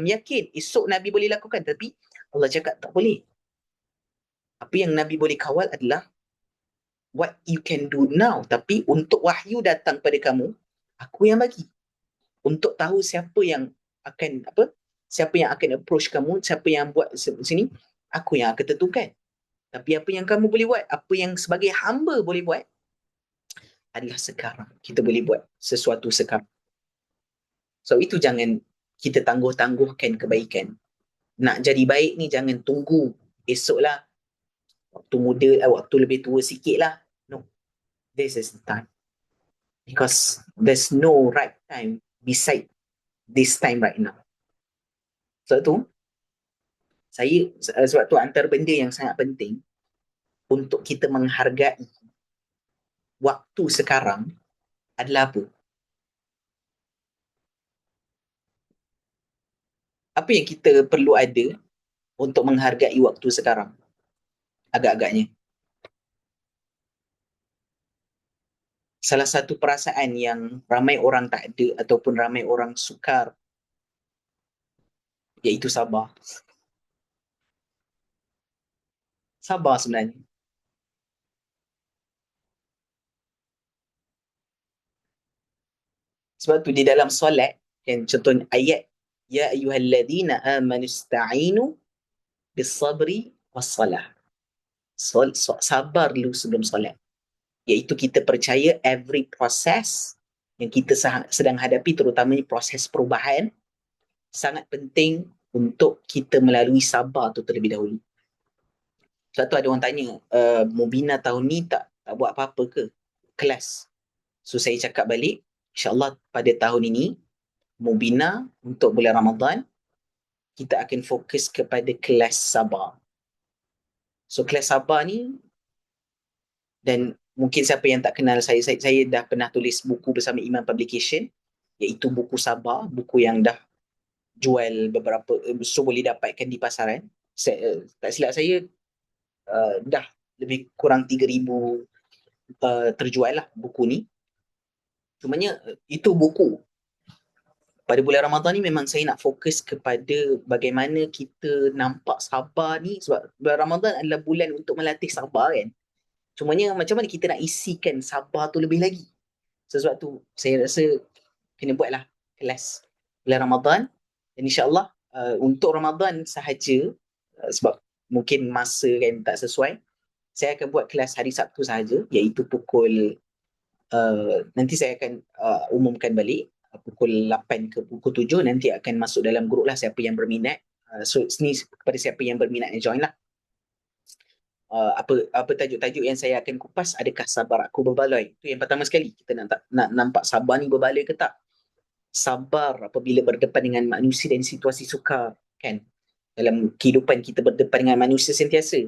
yakin esok Nabi boleh lakukan, tapi Allah cakap tak boleh. Apa yang Nabi boleh kawal adalah what you can do now, tapi untuk wahyu datang pada kamu, aku yang bagi. Untuk tahu siapa yang akan approach kamu, siapa yang buat sini, aku yang akan tentukan. Tapi apa yang kamu boleh buat, apa yang sebagai hamba boleh buat adalah sekarang. Kita boleh buat sesuatu sekarang. So itu jangan kita tangguh-tangguhkan kebaikan. Nak jadi baik ni jangan tunggu esok lah, waktu muda, waktu lebih tua sikit lah. No, this is the time. Because there's no right time beside this time right now. Sebab tu, sebab tu antara benda yang sangat penting untuk kita menghargai waktu sekarang adalah apa? Apa yang kita perlu ada untuk menghargai waktu sekarang? Agak-agaknya. Salah satu perasaan yang ramai orang tak ada ataupun ramai orang sukar, iaitu sabar. Sabar sebenarnya. Sebab tu di dalam solat, kan, contoh ayat, Ya ayyuhalladzina amanu ista'inu bis-sabri was-salah. Sabar dulu sebelum solat. Iaitu kita percaya every proses yang kita sedang hadapi, terutamanya proses perubahan, sangat penting untuk kita melalui sabar tu terlebih dahulu. Sebab tu ada orang tanya, Mubina tahun ni tak buat apa-apa ke? Kelas. So saya cakap balik, insyaAllah pada tahun ini, Mubina untuk bulan Ramadan, kita akan fokus kepada kelas sabar. So kelas sabar ni, dan mungkin siapa yang tak kenal saya dah pernah tulis buku bersama Iman Publication, iaitu buku sabar, buku yang dah jual beberapa, so boleh dapatkan di pasaran. Tak silap saya, dah lebih kurang 3,000 terjual lah buku ni. Cumanya itu buku. Pada bulan Ramadan ni memang saya nak fokus kepada bagaimana kita nampak sabar ni, sebab bulan Ramadan adalah bulan untuk melatih sabar kan. Cumanya macam mana kita nak isikan sabar tu lebih lagi. Sebab tu saya rasa kena buatlah kelas bulan Ramadan, dan insyaAllah untuk Ramadan sahaja, sebab mungkin masa kan tak sesuai, saya akan buat kelas hari Sabtu sahaja, iaitu pukul nanti saya akan umumkan balik pukul 8 ke pukul 7, nanti akan masuk dalam grup lah siapa yang berminat. So ni kepada siapa yang berminat join lah. Apa tajuk-tajuk yang saya akan kupas, adakah sabar aku berbaloi? Itu yang pertama sekali, kita nak nampak sabar ni berbaloi ke tak. Sabar apabila berdepan dengan manusia dan situasi sukar, kan, dalam kehidupan kita berdepan dengan manusia sentiasa.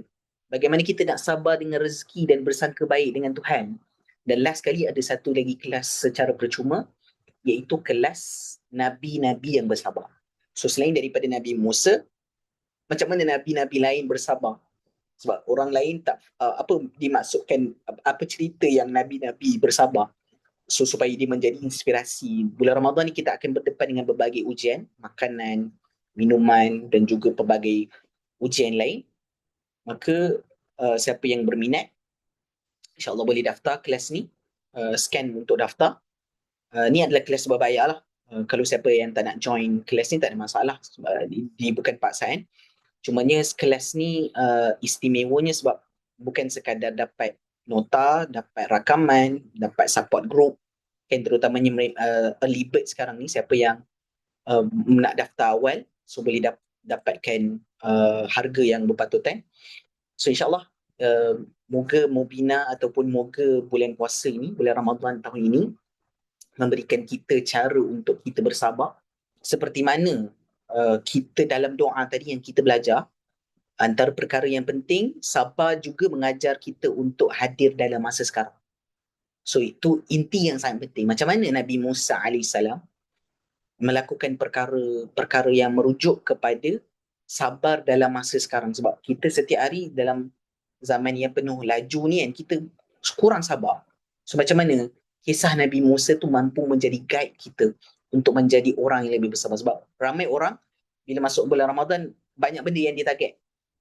Bagaimana kita nak sabar dengan rezeki dan bersangka baik dengan Tuhan. Dan last sekali ada satu lagi kelas secara percuma, iaitu kelas Nabi-Nabi yang bersabar. So selain daripada Nabi Musa, macam mana Nabi-Nabi lain bersabar? Sebab orang lain tak, apa dimaksudkan, apa cerita yang Nabi-Nabi bersabar? So supaya dia menjadi inspirasi. Bulan Ramadan ni kita akan berdepan dengan berbagai ujian, makanan, minuman dan juga pelbagai ujian lain. Maka siapa yang berminat, insyaAllah boleh daftar kelas ni, scan untuk daftar. Ni adalah kelas berbayar lah. Kalau siapa yang tak nak join kelas ni tak ada masalah, dia bukan paksaan. Cumanya kelas ni istimewanya sebab bukan sekadar dapat nota, dapat rakaman, dapat support group, kan, terutamanya early bird sekarang ni, siapa yang nak daftar awal, so boleh dapatkan harga yang berpatutan. So insyaAllah moga Mubina ataupun moga bulan puasa ini, bulan Ramadan tahun ini, memberikan kita cara untuk kita bersabar. Seperti mana kita dalam doa tadi yang kita belajar, antara perkara yang penting, sabar juga mengajar kita untuk hadir dalam masa sekarang. So itu inti yang sangat penting. Macam mana Nabi Musa AS melakukan perkara yang merujuk kepada sabar dalam masa sekarang, sebab kita setiap hari dalam zaman yang penuh laju ni kan, kita kurang sabar. So macam mana kisah Nabi Musa tu mampu menjadi guide kita untuk menjadi orang yang lebih bersabar. Sebab ramai orang bila masuk bulan Ramadan banyak benda yang dia target,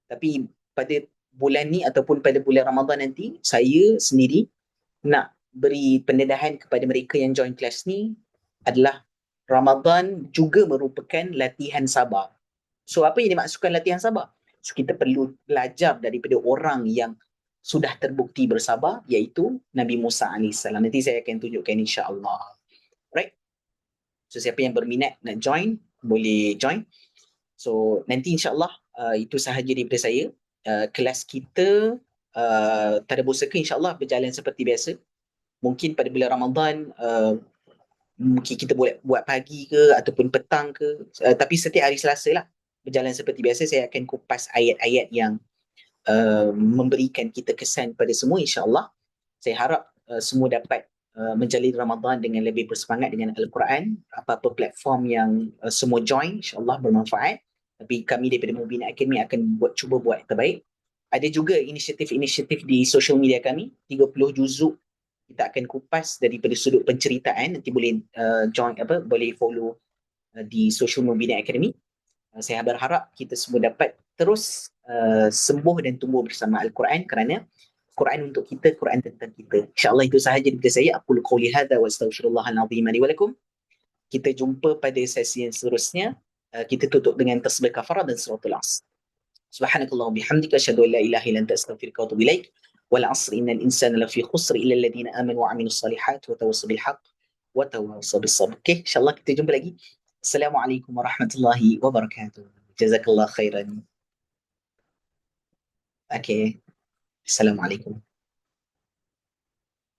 tapi pada bulan ni ataupun pada bulan Ramadan nanti, saya sendiri nak beri pendedahan kepada mereka yang join kelas ni adalah Ramadan juga merupakan latihan sabar. So apa yang dimaksudkan latihan sabar? So kita perlu belajar daripada orang yang sudah terbukti bersabar, iaitu Nabi Musa AS. Nanti saya akan tunjukkan insya-Allah. Right? So siapa yang berminat nak join, boleh join. So nanti insya-Allah itu sahaja daripada saya. Kelas kita Tadabbur Seka insya-Allah berjalan seperti biasa. Mungkin pada bulan Ramadan mungkin kita buat pagi ke ataupun petang ke, tapi setiap hari Selasa lah berjalan seperti biasa. Saya akan kupas ayat-ayat yang memberikan kita kesan pada semua, insya-Allah. Saya harap semua dapat menjalani Ramadan dengan lebih bersemangat dengan Al-Quran. Apa-apa platform yang semua join, insya-Allah bermanfaat. Tapi kami daripada Mubina Academy akan cuba buat terbaik. Ada juga inisiatif-inisiatif di social media kami, 30 juzuk kita akan kupas daripada sudut penceritaan. Nanti boleh boleh follow di social Mubina Academy. Saya berharap kita semua dapat terus sembuh dan tumbuh bersama Al-Quran, kerana Quran untuk kita, Quran tentang kita. InsyaAllah itu sahaja daripada saya. Aqulu qawli hadha wa astaghfirullahal azim li wa lakum. Kita jumpa pada sesi yang seterusnya. Kita tutup dengan tasbih kafarah dan suratul Asr. Subhanakallah bihamdika asyhadu an la ilaha illa anta astaghfiruka wa atubu ilaik. Wal 'asri innal insana lafi khusr illa alladhina amanu wa 'amilus salihat wa tawassaw bil haqq wa tawassaw bis sabr. Okey, insya-Allah kita jumpa lagi. Assalamualaikum warahmatullahi wabarakatuh. Jazakallah khairan. Okey. Assalamualaikum.